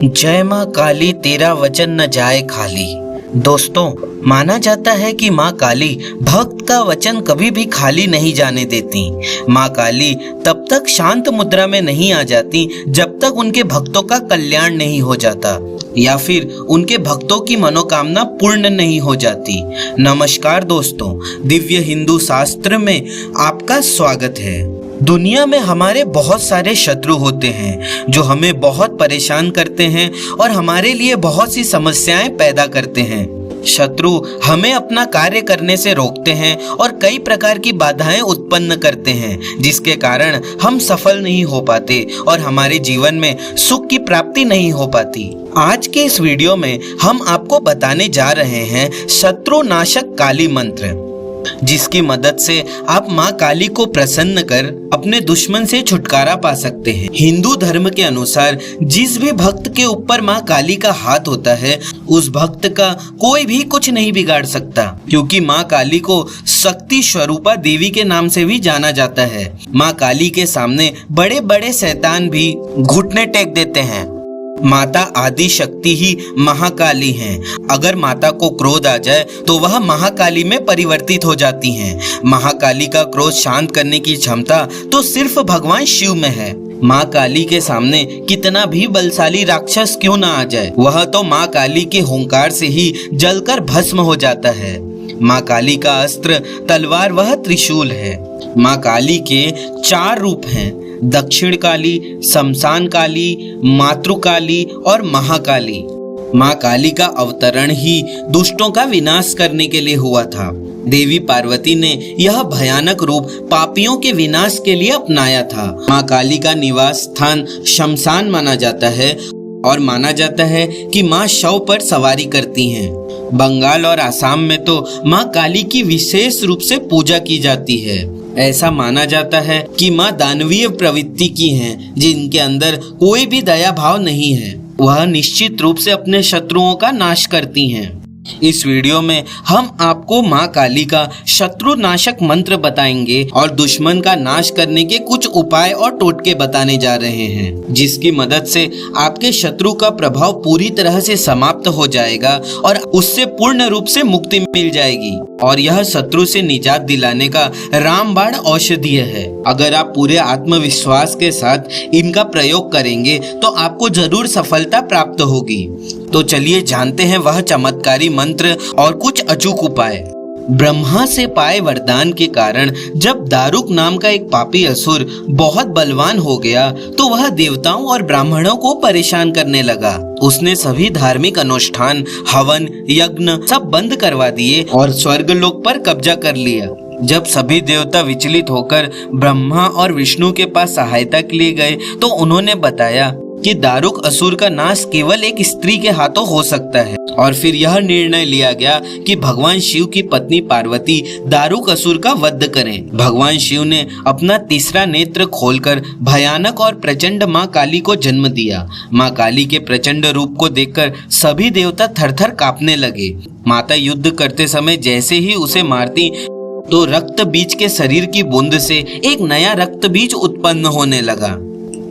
जय माँ काली तेरा वचन न जाए खाली। दोस्तों, माना जाता है कि माँ काली भक्त का वचन कभी भी खाली नहीं जाने देती। माँ काली तब तक शांत मुद्रा में नहीं आ जाती जब तक उनके भक्तों का कल्याण नहीं हो जाता या फिर उनके भक्तों की मनोकामना पूर्ण नहीं हो जाती। नमस्कार दोस्तों, दिव्य हिंदू शास्त्र में आपका स्वागत है। दुनिया में हमारे बहुत सारे शत्रु होते हैं जो हमें बहुत परेशान करते हैं और हमारे लिए बहुत सी समस्याएं पैदा करते हैं। शत्रु हमें अपना कार्य करने से रोकते हैं और कई प्रकार की बाधाएं उत्पन्न करते हैं जिसके कारण हम सफल नहीं हो पाते और हमारे जीवन में सुख की प्राप्ति नहीं हो पाती। आज के इस वीडियो में हम आपको बताने जा रहे हैं शत्रु नाशक काली मंत्र, जिसकी मदद से आप माँ काली को प्रसन्न कर अपने दुश्मन से छुटकारा पा सकते हैं। हिंदू धर्म के अनुसार जिस भी भक्त के ऊपर माँ काली का हाथ होता है उस भक्त का कोई भी कुछ नहीं बिगाड़ सकता, क्योंकि माँ काली को शक्ति स्वरूपा देवी के नाम से भी जाना जाता है। माँ काली के सामने बड़े बड़े शैतान भी घुटने टेक देते हैं। माता आदि शक्ति ही महाकाली हैं। अगर माता को क्रोध आ जाए तो वह महाकाली में परिवर्तित हो जाती हैं। महाकाली का क्रोध शांत करने की क्षमता तो सिर्फ भगवान शिव में है। माँ काली के सामने कितना भी बलशाली राक्षस क्यों ना आ जाए, वह तो माँ काली के हुंकार से ही जलकर भस्म हो जाता है। माँ काली का अस्त्र तलवार वह त्रिशूल है। माँ काली के 4 रूप हैं: दक्षिण काली, शमशान काली, मातृकाली और महाकाली। माँ काली का अवतरण ही दुष्टों का विनाश करने के लिए हुआ था। देवी पार्वती ने यह भयानक रूप पापियों के विनाश के लिए अपनाया था। माँ काली का निवास स्थान शमशान माना जाता है और माना जाता है कि माँ शव पर सवारी करती हैं। बंगाल और आसाम में तो माँ काली की विशेष रूप से पूजा की जाती है। ऐसा माना जाता है कि माँ दानवीय प्रवृत्ति की हैं, जिनके अंदर कोई भी दया भाव नहीं है। वह निश्चित रूप से अपने शत्रुओं का नाश करती हैं। इस वीडियो में हम आपको माँ काली का शत्रु नाशक मंत्र बताएंगे और दुश्मन का नाश करने के कुछ उपाय और टोटके बताने जा रहे हैं, जिसकी मदद से आपके शत्रु का प्रभाव पूरी तरह से समाप्त हो जाएगा और उससे पूर्ण रूप से मुक्ति मिल जाएगी। और यह शत्रु से निजात दिलाने का रामबाण औषधीय है। अगर आप पूरे आत्मविश्वास के साथ इनका प्रयोग करेंगे तो आपको जरूर सफलता प्राप्त होगी। तो चलिए जानते हैं वह चमत्कारी मंत्र और कुछ अचूक उपाय। ब्रह्मा से पाए वरदान के कारण जब दारुक नाम का एक पापी असुर बहुत बलवान हो गया तो वह देवताओं और ब्राह्मणों को परेशान करने लगा। उसने सभी धार्मिक अनुष्ठान, हवन, यज्ञ सब बंद करवा दिए और स्वर्गलोक पर कब्जा कर लिया। जब सभी देवता विचलित होकर ब्रह्मा और विष्णु के पास सहायता के लिए गए तो उन्होंने बताया कि दारुक असुर का नाश केवल एक स्त्री के हाथों हो सकता है। और फिर यह निर्णय लिया गया कि भगवान शिव की पत्नी पार्वती दारुक असुर का वध करें। भगवान शिव ने अपना तीसरा नेत्र खोलकर भयानक और प्रचंड माँ काली को जन्म दिया। माँ काली के प्रचंड रूप को देखकर सभी देवता थरथर कांपने लगे। माता युद्ध करते समय जैसे ही उसे मारती तो रक्त बीज के शरीर की बूंद से एक नया रक्त बीज उत्पन्न होने लगा।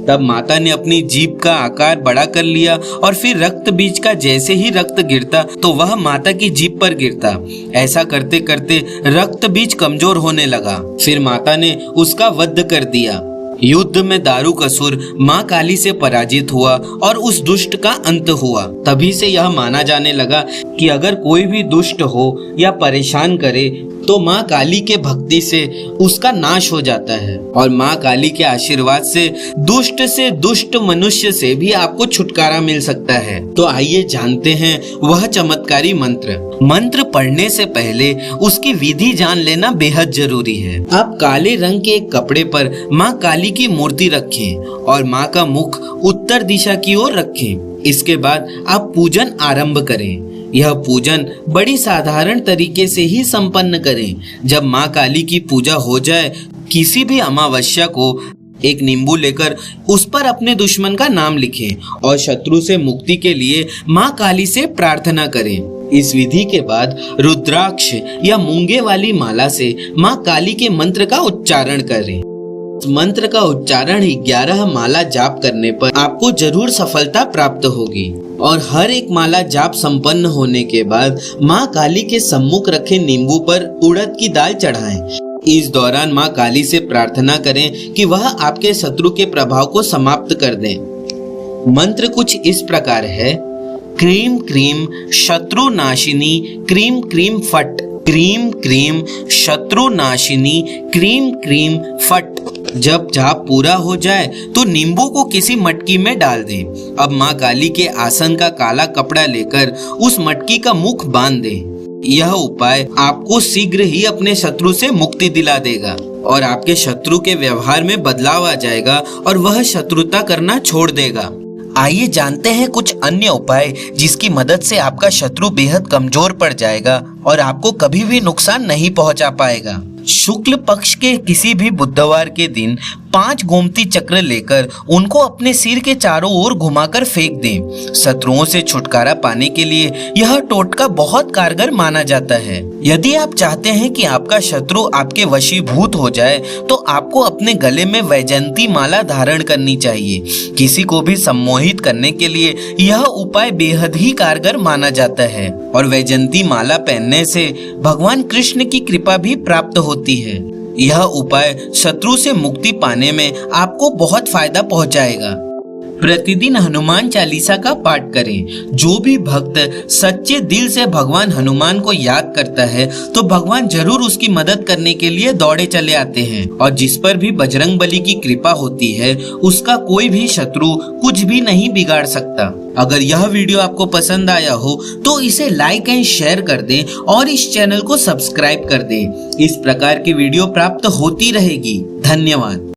तब माता ने अपनी जीभ का आकार बड़ा कर लिया और फिर रक्त बीज का जैसे ही रक्त गिरता तो वह माता की जीभ पर गिरता। ऐसा करते करते रक्त बीज कमजोर होने लगा। फिर माता ने उसका वध कर दिया। युद्ध में दारुक असुर माँ काली से पराजित हुआ और उस दुष्ट का अंत हुआ। तभी से यह माना जाने लगा कि अगर कोई भी दुष्ट हो या परेशान करे तो माँ काली के भक्ति से उसका नाश हो जाता है। और माँ काली के आशीर्वाद से दुष्ट मनुष्य से भी आपको छुटकारा मिल सकता है। तो आइए जानते हैं वह चमत्कारी मंत्र पढ़ने से पहले उसकी विधि जान लेना बेहद जरूरी है। आप काले रंग के एक कपड़े पर माँ काली की मूर्ति रखें और माँ का मुख उत्तर दिशा की ओर रखें। इसके बाद आप पूजन आरंभ करें। यह पूजन बड़ी साधारण तरीके से ही संपन्न करें। जब माँ काली की पूजा हो जाए, किसी भी अमावस्या को एक नींबू लेकर उस पर अपने दुश्मन का नाम लिखें और शत्रु से मुक्ति के लिए माँ काली से प्रार्थना करें। इस विधि के बाद रुद्राक्ष या मूंगे वाली माला से माँ काली के मंत्र का उच्चारण करें। इस मंत्र का उच्चारण 11 माला जाप करने पर आपको जरूर सफलता प्राप्त होगी। और हर एक माला जाप संपन्न होने के बाद माँ काली के सम्मुख रखे नींबू पर उड़द की दाल चढ़ाएं। इस दौरान माँ काली से प्रार्थना करें कि वह आपके शत्रु के प्रभाव को समाप्त कर दें। मंत्र कुछ इस प्रकार है। क्रीम क्रीम शत्रु नाशिनी क्रीम क्रीम फट, क्रीम क्रीम शत्रु नाशिनी क्रीम क्रीम फट। जब जाप पूरा हो जाए तो नींबू को किसी मटकी में डाल दें। अब माँ काली के आसन का काला कपड़ा लेकर उस मटकी का मुख बांध दें। यह उपाय आपको शीघ्र ही अपने शत्रु से मुक्ति दिला देगा और आपके शत्रु के व्यवहार में बदलाव आ जाएगा और वह शत्रुता करना छोड़ देगा। आइए जानते हैं कुछ अन्य उपाय जिसकी मदद से आपका शत्रु बेहद कमजोर पड़ जाएगा और आपको कभी भी नुकसान नहीं पहुंचा पाएगा। शुक्ल पक्ष के किसी भी बुधवार के दिन 5 गोमती चक्र लेकर उनको अपने सिर के चारों ओर घुमाकर फेंक दें। शत्रुओं से छुटकारा पाने के लिए यह टोटका बहुत कारगर माना जाता है। यदि आप चाहते हैं कि आपका शत्रु आपके वशीभूत हो जाए तो आपको अपने गले में वैजयंती माला धारण करनी चाहिए। किसी को भी सम्मोहित करने के लिए यह उपाय बेहद ही कारगर माना जाता है और वैजयंती माला पहनने से भगवान कृष्ण की कृपा भी प्राप्त होती है। यह उपाय शत्रु से मुक्ति पाने में आपको बहुत फायदा पहुंचाएगा। प्रतिदिन हनुमान चालीसा का पाठ करें। जो भी भक्त सच्चे दिल से भगवान हनुमान को याद करता है तो भगवान जरूर उसकी मदद करने के लिए दौड़े चले आते हैं और जिस पर भी बजरंग बली की कृपा होती है उसका कोई भी शत्रु कुछ भी नहीं बिगाड़ सकता। अगर यह वीडियो आपको पसंद आया हो तो इसे लाइक एंड शेयर कर दें और इस चैनल को सब्सक्राइब कर दें। इस प्रकार की वीडियो प्राप्त होती रहेगी। धन्यवाद।